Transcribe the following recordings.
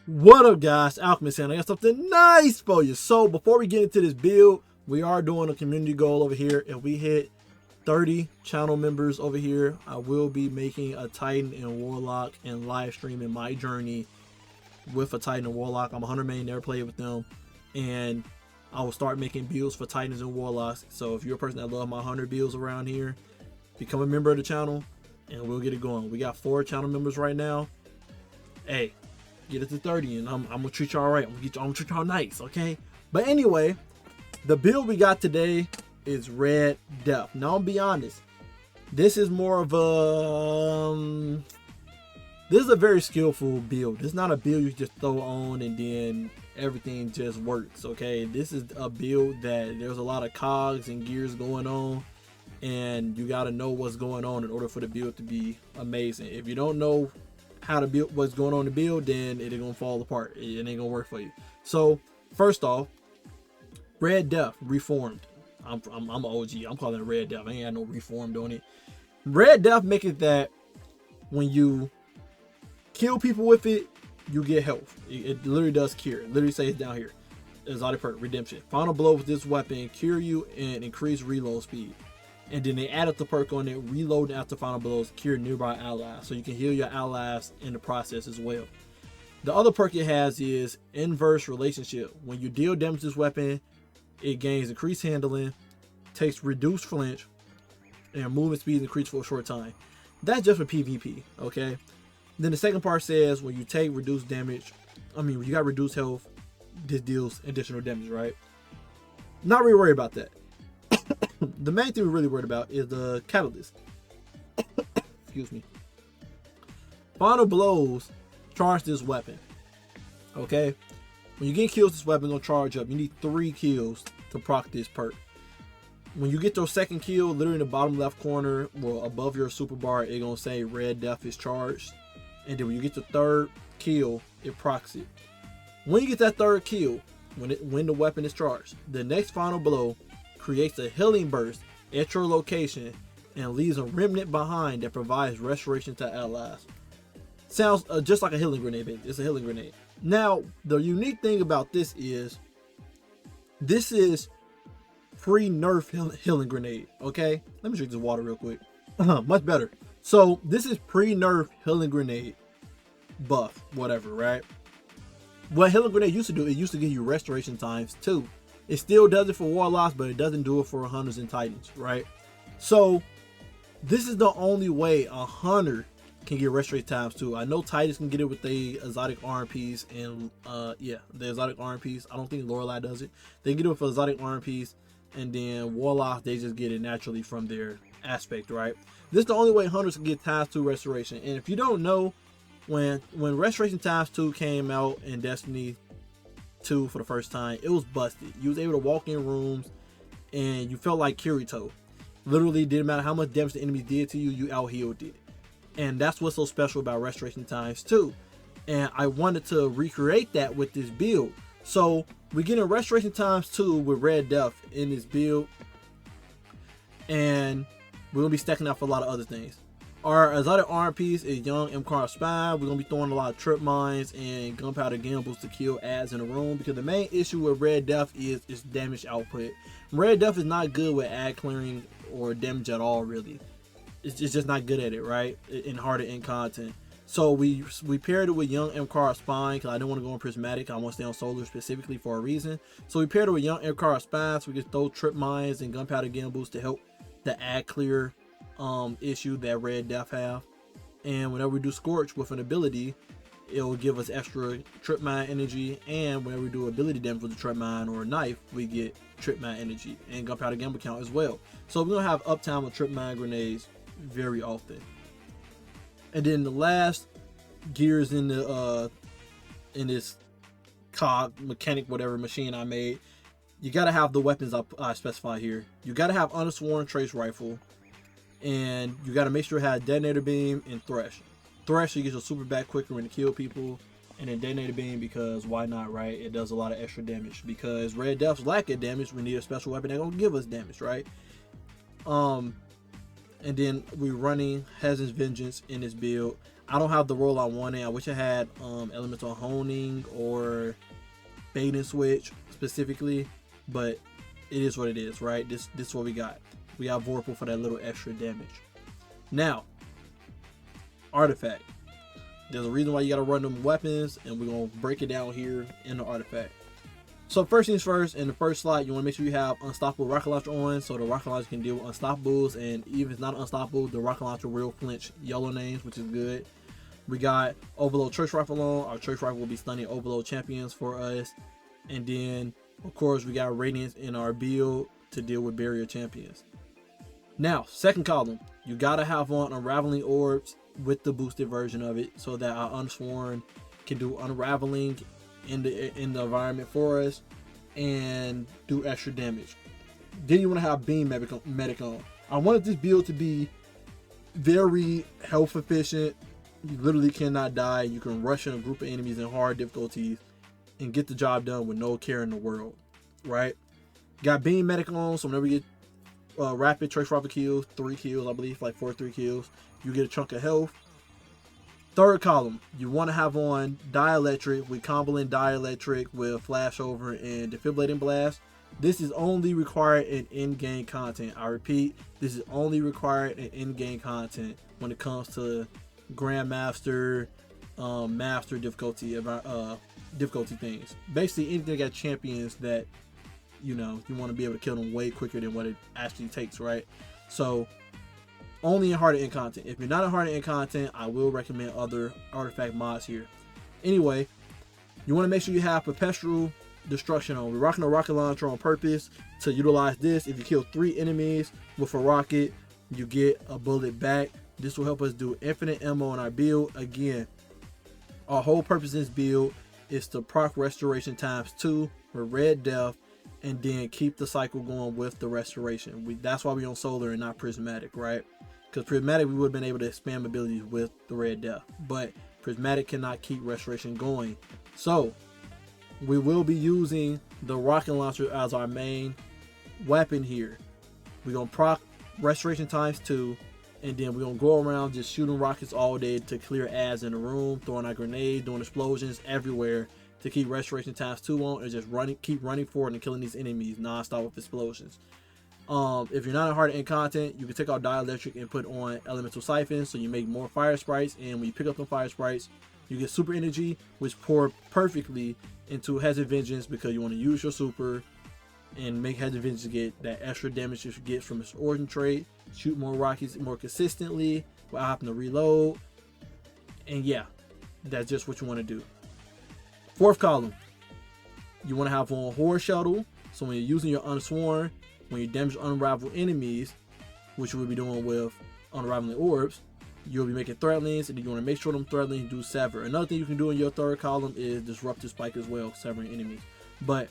What up, guys? Alchemist here. I got something nice for you. So before we get into this build, we are doing a community goal over here. If we hit 30 channel members over here, I will be making a Titan and Warlock and live streaming my journey with a Titan and Warlock. I'm 100 main, never played with them, and I will start making builds for Titans and Warlocks. So if you're a person that loves my 100 builds around here, become a member of the channel and we'll get it going. We got 4 channel members right now. Hey, get it to 30 and I'm gonna treat y'all right. I'm gonna treat y'all nice, okay? But anyway, the build we got today is Red Death. Now I'll be honest, this is more of a this is a very skillful build. It's not a build you just throw on and then everything just works, okay? This is a build that there's a lot of cogs and gears going on, and you got to know what's going on in order for the build to be amazing. If you don't know how to build what's going on in the build, then it ain't gonna fall apart. It ain't gonna work for you. So first off, Red Death Reformed. I'm an OG. I'm calling it Red Death. I ain't got no Reformed on it. Red Death make it that when you kill people with it, you get health. It literally does cure. It literally says down here, exotic perk redemption. Final blow with this weapon cure you and increase reload speed. And then they added the perk on it, reload after final blows, cure nearby allies. So you can heal your allies in the process as well. The other perk it has is inverse relationship. When you deal damage to this weapon, it gains increased handling, takes reduced flinch, and movement speed increased for a short time. That's just for PvP, okay? Then the second part says when you take reduced damage, when you got reduced health, this deals additional damage, right? Not really worried about that. The main thing we're really worried about is the catalyst. Excuse me. Final blows charge this weapon. Okay? When you get kills, this weapon gonna charge up. You need 3 kills to proc this perk. When you get your second kill, literally in the bottom left corner, well above your super bar, it's gonna say Red Death is charged. And then when you get the third kill, it procs it. When you get that third kill, when the weapon is charged, the next final blow creates a healing burst at your location and leaves a remnant behind that provides restoration to allies. Sounds just like a healing grenade, baby. It's a healing grenade. Now, the unique thing about this is pre-nerf healing grenade, okay? Let me drink this water real quick. Much better. So, this is pre-nerf healing grenade buff, whatever, right? What healing grenade used to do, it used to give you restoration times too. It still does it for Warlocks, but it doesn't do it for Hunters and Titans, right? So this is the only way a Hunter can get restoration times too. I know Titans can get it with the exotic RMPs and yeah, the exotic RMPs. I don't think Lorelei does it. They get it with exotic RMPs, and then Warlocks, they just get it naturally from their aspect, right? This is the only way Hunters can get times 2 restoration. And if you don't know, when restoration times 2 came out in Destiny 2 for the first time, it was busted. You was able to walk in rooms and you felt like Kirito. Literally didn't matter how much damage the enemy did to you, you out healed it. And that's what's so special about restoration times 2. And I wanted to recreate that with this build. So we're getting restoration times 2 with Red Death in this build, and we're gonna be stacking out for a lot of other things. Our exotic RMPs is Young MCAR Spy. We're going to be throwing a lot of trip mines and gunpowder gambles to kill ads in the room, because the main issue with Red Death is its damage output. Red Death is not good with ad clearing or damage at all, really. It's just not good at it, right? In harder end content. So we paired it with Young MCAR Spy, because I didn't want to go on Prismatic. I want to stay on Solar specifically for a reason. So we paired it with Young MCAR Spy, so we can throw trip mines and gunpowder gambles to help the ad clear issue that Red Death have. And whenever we do Scorch with an ability, it will give us extra trip mine energy, and whenever we do ability damage with a trip mine or a knife, we get trip mine energy and gunpowder gamble count as well. So we're gonna have uptime with trip mine grenades very often. And then the last gears in this cog mechanic whatever machine I made, you gotta have the weapons I specify here. You gotta have Unsworn Trace Rifle, and you got to make sure it has Detonator Beam and Thresh. Thresh, you get your super back quicker when to kill people, and then Detonator Beam because why not, right? It does a lot of extra damage, because Red Death's lack of damage. We need a special weapon that's gonna give us damage, right? And then we're running Hezen's Vengeance in this build. I don't have the role I wanted. I wish I had elemental honing or bait and switch specifically, but it is what it is, right? This is what we got. We got Vorpal for that little extra damage. Now, artifact. There's a reason why you gotta run them weapons, and we're gonna break it down here in the artifact. So first things first, in the first slot, you want to make sure you have Unstoppable Rocket Launcher on, so the Rocket Launcher can deal with Unstoppables, and even if it's not Unstoppable, the Rocket Launcher will flinch yellow names, which is good. We got Overload Church Rifle on. Our Church Rifle will be stunning Overload champions for us. And then, of course, we got Radiance in our build to deal with Barrier champions. Now, second column, you gotta have on Unraveling Orbs with the boosted version of it, so that our Unsworn can do Unraveling in the environment for us and do extra damage. Then you want to have Beam Medic on. I wanted this build to be very health efficient. You literally cannot die. You can rush in a group of enemies in hard difficulties and get the job done with no care in the world, right? Got Beam Medic on, so whenever you get rapid Church Rifle kills, 3 kills, I believe, like 3 kills, you get a chunk of health. Third column, you want to have on Dielectric with Comboing Dielectric with Flashover and Defibrillating Blast. This is only required in in-game content. I repeat, this is only required in in-game content when it comes to Grandmaster, Master difficulty things. Basically, anything that got champions that you want to be able to kill them way quicker than what it actually takes, right? So only in harder end content. If you're not in harder end content, I will recommend other artifact mods here. Anyway, you want to make sure you have Perpetual Destruction on. We're rocking a rocket launcher on purpose to utilize this. If you kill 3 enemies with a rocket, you get a bullet back. This will help us do infinite ammo in our build. Again, our whole purpose in this build is to proc Restoration ×2 with Red Death, and then keep the cycle going with the Restoration. That's why we're on Solar and not Prismatic, right? Because Prismatic, we would have been able to spam abilities with the Red Death, but Prismatic cannot keep Restoration going. So we will be using the Rocket Launcher as our main weapon here. We're going to proc Restoration ×2, and then we're going to go around just shooting rockets all day to clear ads in the room, throwing our grenades, doing explosions everywhere to keep Restoration ×2 on, and just keep running forward and killing these enemies non-stop with explosions. If you're not in hard end content, you can take out Dielectric and put on Elemental Siphon, so you make more fire sprites, and when you pick up the fire sprites, you get super energy, which pour perfectly into Hazard Vengeance, because you want to use your super and make Hazard Vengeance get that extra damage that you get from its origin trait, shoot more rockets more consistently without having to reload, and yeah, that's just what you want to do. Fourth column, you want to have on Horde Shuttle, so when you're using your Unsworn, when you damage unravel enemies, which you will be doing with Unraveling Orbs, you'll be making Threadlings, and you want to make sure them Threadlings do sever. Another thing you can do in your third column is Disruptive Spike as well, severing enemies. But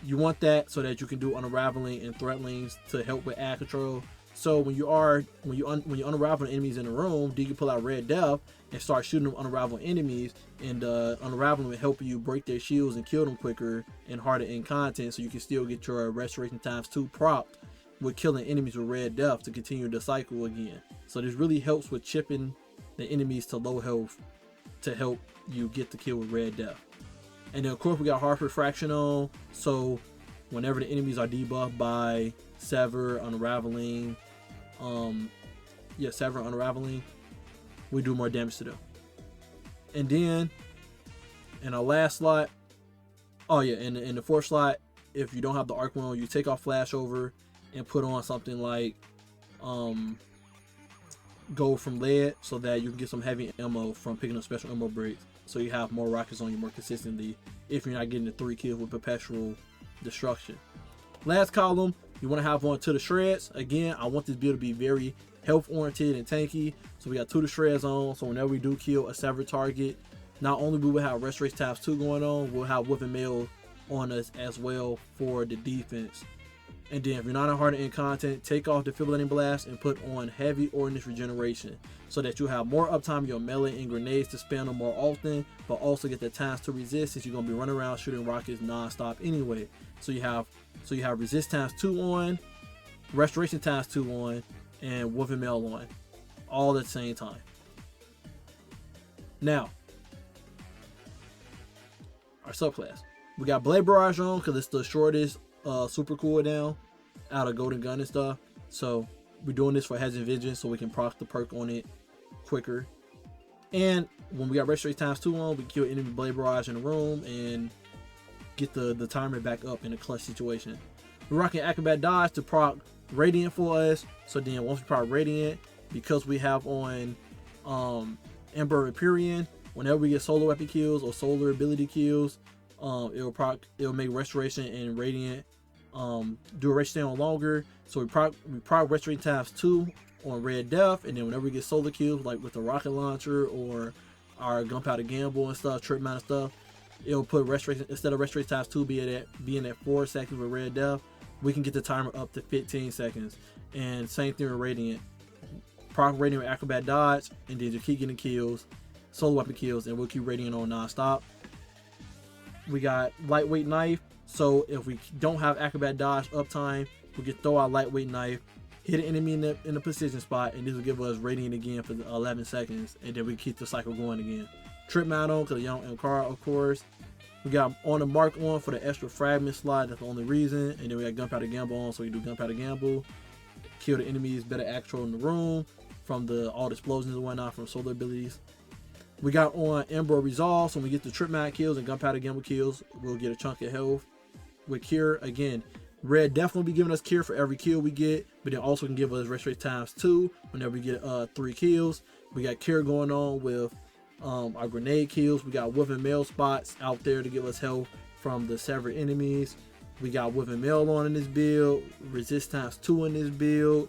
you want that so that you can do Unraveling and Threadlings to help with ad control. So when you unravel enemies in the room, you can pull out Red Death and start shooting them unravel enemies, and unraveling will help you break their shields and kill them quicker and harder in content, so you can still get your Restoration ×2 propped with killing enemies with Red Death to continue the cycle again. So this really helps with chipping the enemies to low health to help you get the kill with Red Death. And then of course we got Harsh Refraction on, so whenever the enemies are debuffed by Sever, Unraveling, Sever, Unraveling, we do more damage to them. And then in our last slot, in the fourth slot, if you don't have the Arc One, you take off Flashover and put on something like Gold from Lead, so that you can get some heavy ammo from picking up special ammo breaks, so you have more rockets on you more consistently if you're not getting the 3 kills with Perpetual Destruction. Last column, you want to have on To the Shreds. Again, I want this build to be very health oriented and tanky, so we got To the Shreds on, so whenever we do kill a severed target, not only will we have Restoration ×2 going on, we'll have Whip and Mail on us as well for the defense. And then if you're not in harder end content, take off Defibrillating Blast and put on Heavy Ordnance Regeneration, so that you have more uptime in your melee and grenades to spam them more often, but also get the times to resist, since you're going to be running around shooting rockets non-stop anyway. So you have Resist ×2 on, Restoration ×2 on, and Wolf and Mail on, all at the same time. Now, our subclass. We got Blade Barrage on because it's the shortest super cooldown out of Golden Gun and stuff. So we're doing this for Hazard Vision so we can proc the perk on it quicker. And when we got Restoration times 2 on, we kill enemy Blade Barrage in the room and get the timer back up in a clutch situation. We're rocking Acrobat Dodge to proc Radiant for us. So then once we proc Radiant, because we have on Ember Empyrean, whenever we get solo weapon kills or solar ability kills, it'll make Restoration and Radiant duration on longer. So we proc Restoration times 2 on Red Death, and then whenever we get solar kills, like with the rocket launcher or our Gunpowder Gamble and stuff, trip mount and stuff, it'll put Restoration, instead of Restoration times 2 being at 4 seconds with Red Death, we can get the timer up to 15 seconds. And same thing with Radiant. Proc Radiant with Acrobat Dodge, and then just keep getting kills, solo weapon kills, and we'll keep Radiant on non-stop. We got Lightweight Knife, so if we don't have Acrobat Dodge uptime, we can throw our Lightweight Knife, hit an enemy in the precision spot, and this will give us Radiant again for 11 seconds, and then we keep the cycle going again. Trip mount on because Young Mkar, of course. We got On the Mark on for the extra fragment slot, that's the only reason. And then we got Gunpowder Gamble on, so we do Gunpowder Gamble. Kill the enemies, better actual in the room from all the explosions and whatnot from solar abilities. We got on Ember Resolve, so when we get the Trip mount kills and Gunpowder Gamble kills, we'll get a chunk of health. With Cure, again, Red definitely be giving us Cure for every kill we get, but then also can give us Restoration times 2 whenever we get 3 kills. We got Cure going on with our grenade kills. We got Wolf and Mail spots out there to give us health from the severed enemies. We got Wolf and Mail on in this build, Resist times 2 in this build.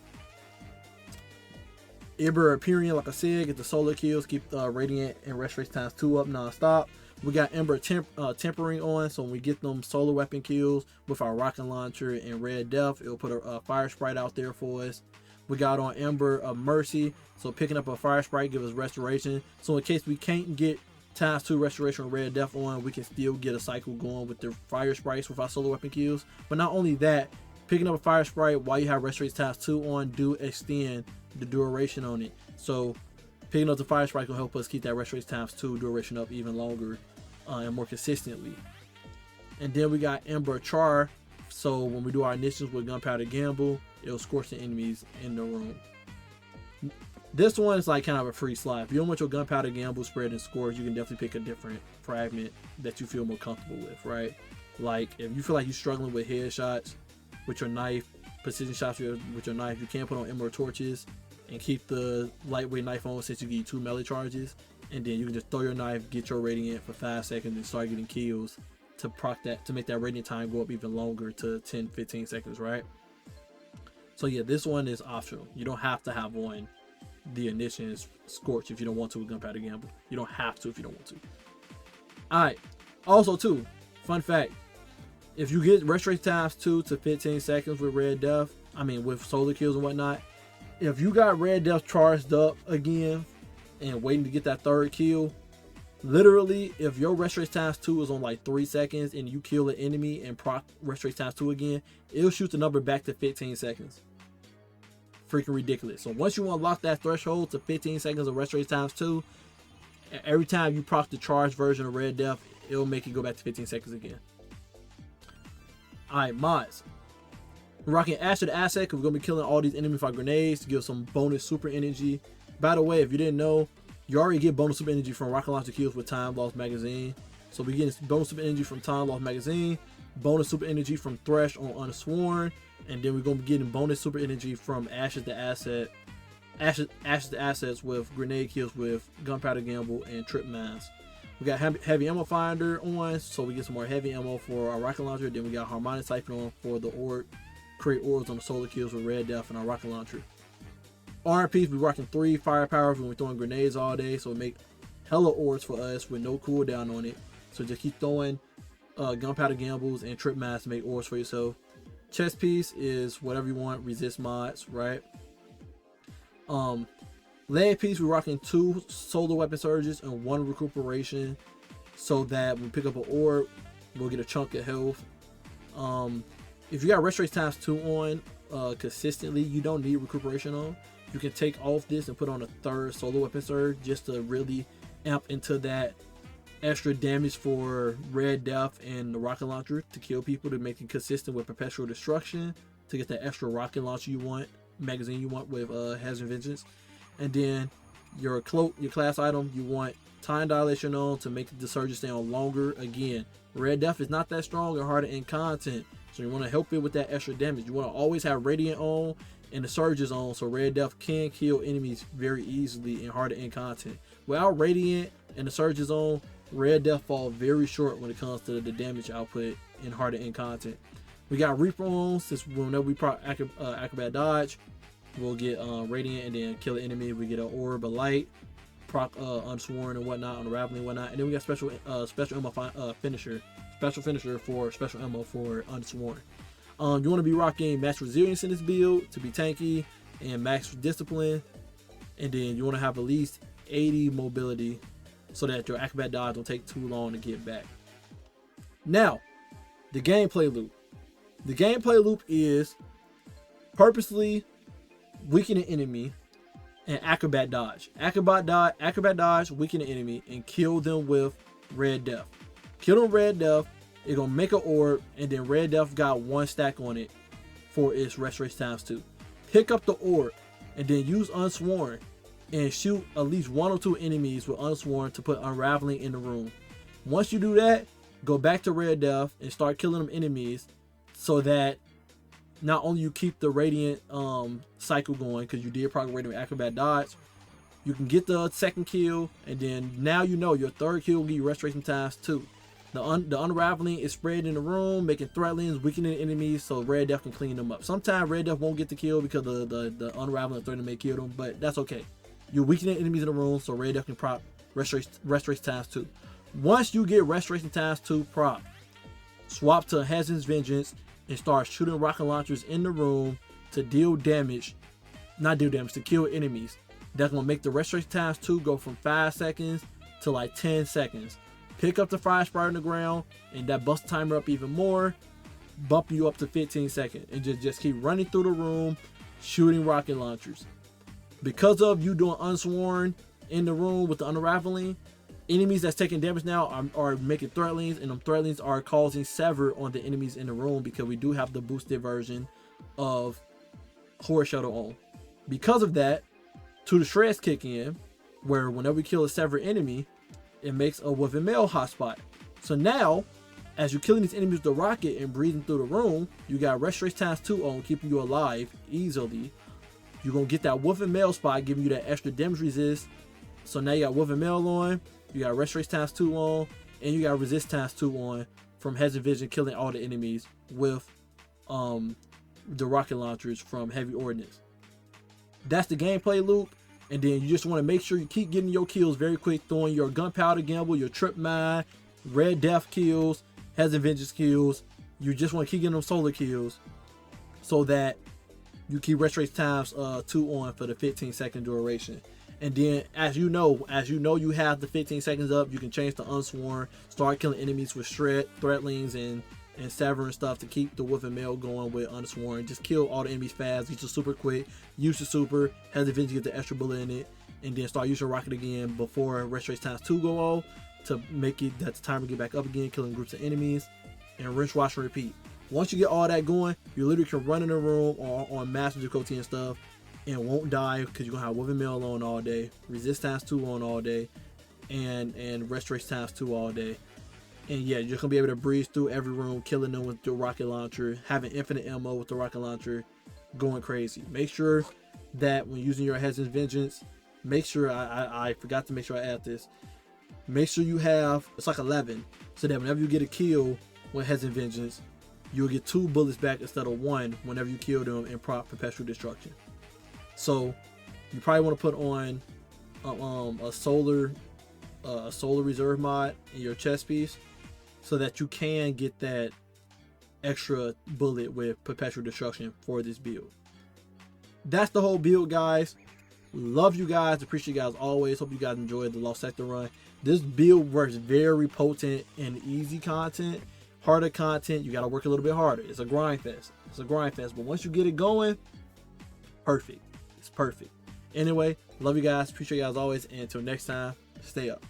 Ember Empyrean, like I said, get the solar kills, keep Radiant and Restoration times 2 up non-stop. We got Ember Tempering on, so when we get them solar weapon kills with our rocket launcher and Red Death, it'll put a fire sprite out there for us. We got on Ember of Mercy, so picking up a fire sprite gives us restoration. So in case we can't get times 2 restoration with Red Death on, we can still get a cycle going with the fire sprites with our solar weapon kills. But not only that, picking up a fire sprite while you have restoration times 2 on do extend the duration on it. So picking up the fire sprite will help us keep that restoration times 2 duration up even longer and more consistently. And then we got Ember Char, so when we do our initiatives with Gunpowder Gamble, it'll scorch the enemies in the room. This one is like kind of a free slot. If you don't want your Gunpowder Gamble spread and scorch, you can definitely pick a different fragment that you feel more comfortable with, right? Like if you feel like you're struggling with headshots with your knife, precision shots with your knife, you can put on Emerald Torches and keep the lightweight knife on since you get 2 melee charges, and then you can just throw your knife, get your Radiant for 5 seconds, and start getting kills to proc that, to make that Radiant time go up even longer to 10-15 seconds, right? So yeah, this one is optional. You don't have to have on the Ignition Scorch if you don't want to with Gunpowder Gamble. You don't have to if you don't want to. Alright, also too, fun fact, if you get restoration times 2 to 15 seconds with Red Death, I mean with solar kills and whatnot, if you got Red Death charged up again and waiting to get that 3rd kill, literally if your restoration times 2 is on like 3 seconds and you kill an enemy and proc restoration times 2 again, it'll shoot the number back to 15 seconds. Freaking ridiculous. So once you unlock that threshold to 15 seconds of restoration times 2, every time you proc the charged version of Red Death, it'll make it go back to 15 seconds again. Alright, mods. We're rocking Ash of the Asset because we're going to be killing all these enemies with our grenades to give some bonus super energy. By the way, if you didn't know, you already get bonus super energy from rocket launcher kills with Time Lost Magazine. So we get bonus super energy from Time Lost Magazine, bonus super energy from Thresh on Unsworn, and then we're going to be getting bonus super energy from Ashes the Assets with grenade kills with Gunpowder Gamble and Trip Mines. We got Heavy Ammo Finder on, so we get some more heavy ammo for our rocket launcher. Then we got Harmonic Siphon on for the orb, create orbs on the solar kills with Red Death and our rocket launcher. RPs, we rocking 3 firepower when we're throwing grenades all day, so it make hella orbs for us with no cooldown on it. So just keep throwing Gunpowder Gambles and Trip Mines to make orbs for yourself. Chest piece is whatever you want, resist mods, right? Leg piece, we're rocking 2 solar weapon surges and 1 recuperation, so that when we pick up an orb, we'll get a chunk of health. If you got restoration times 2 on consistently, you don't need recuperation on. You can take off this and put on a 3rd solar weapon surge just to really amp into that extra damage for Red Death and the rocket launcher to kill people, to make it consistent with perpetual destruction, to get that extra rocket launcher you want, magazine you want with Hazard Vengeance. And then your cloak, your class item, you want time dilation on to make the surge stay on longer. Again, Red Death is not that strong and hard to end content, so you want to help it with that extra damage. You want to always have Radiant on and the surges on, so Red Death can kill enemies very easily and hard to end content. Without Radiant and the surges on, Red Death falls very short when it comes to the damage output in hard to end content. We got Reaper on, since whenever we proc Acrobat Dodge, we'll get Radiant and then kill the enemy. We get an Orb of Light, proc Unsworn and whatnot, Unraveling and whatnot. And then we got special ammo finisher. Special finisher for special ammo for Unsworn. You want to be rocking max resilience in this build to be tanky, and max discipline. And then you want to have at least 80 mobility so that your acrobat dodge don't take too long to get back. Now, the gameplay loop. The gameplay loop is purposely weaken an enemy and acrobat dodge. Acrobat dodge, weaken an enemy and kill them with Red Death. Kill them Red Death. It's gonna make an orb, and then Red Death got 1 stack on it for its restoration ×2. Pick up the orb and then use Unsworn and shoot at least 1 or 2 enemies with Unsworn to put Unraveling in the room. Once you do that, go back to Red Death and start killing them enemies, so that not only you keep the Radiant cycle going, because you did proc Radiant with Acrobat Dodge, you can get the second kill, and then now you know your third kill will give you restoration ×2. The Unraveling is spread in the room, making threatlings, weakening enemies, so Red Death can clean them up. Sometimes Red Death won't get the kill because the Unraveling and threatening may kill them, but that's okay. You're weakening enemies in the room, so Red Death can prop restoration ×2. Once you get restoration ×2 prop, swap to Hazard's Vengeance and start shooting rocket launchers in the room to deal damage, to kill enemies. That's gonna make the restoration ×2 go from 5 seconds to like 10 seconds. Pick up the fire sprite on the ground, and that busts the timer up even more, bump you up to 15 seconds, and just keep running through the room, shooting rocket launchers. Because of you doing Unsworn in the room with the Unraveling, enemies that's taking damage now are making threatlings, and them threatlings are causing sever on the enemies in the room, because we do have the boosted version of Horror Shuttle on. Because of that, To the Shreds kick in, where whenever we kill a sever enemy, it makes a Woven Mail hotspot. So now, as you're killing these enemies with the rocket and breathing through the room, you got restoration ×2 on, keeping you alive easily. You're gonna get that Woven Mail spot, giving you that extra damage resist. So now you got Woven Mail on, you got restoration ×2 on, and you got resist ×2 on from Hazard Vision, killing all the enemies with the rocket launchers from Heavy Ordnance. That's the gameplay loop. And then you just want to make sure you keep getting your kills very quick, throwing your Gunpowder Gamble, your Trip Mine, Red Death kills, Hazard Vengeance kills. You just want to keep getting them solar kills, so that you keep restoration ×2 on for the 15-second duration. And then as you know you have the 15 seconds up, you can change to Unsworn, start killing enemies with threatlings and sever and stuff to keep the Woven Mail going with Unsworn. Just kill all the enemies fast, get your super quick, use your super, has the Vengeance get the extra bullet in it, and then start using rocket again before restoration ×2 go off, to make it that the timer get back up again, killing groups of enemies, and rinse, wash, and repeat. Once you get all that going, you literally can run in the room on master difficulty and stuff, and won't die, because you're gonna have Woven Mail on all day, resist ×2 on all day, and restoration ×2 all day. And yeah, you're gonna be able to breeze through every room, killing them with your rocket launcher, having infinite ammo with the rocket launcher, going crazy. Make sure that when using your Hazard's Vengeance, make sure I forgot to make sure I add this. Make sure you have, it's like 11, so that whenever you get a kill with Hazard's Vengeance, you'll get 2 bullets back instead of 1 whenever you kill them and prop perpetual destruction. So you probably want to put on a solar reserve mod in your chest piece, so that you can get that extra bullet with perpetual destruction for this build. That's the whole build, guys. Love you guys, appreciate you guys always. Hope you guys enjoyed the Lost Sector run. This build works very potent in easy content. Harder content, you got to work a little bit harder. It's a grind fest. But once you get it going, perfect. It's perfect. Anyway, love you guys, appreciate you guys always, and until next time, stay up.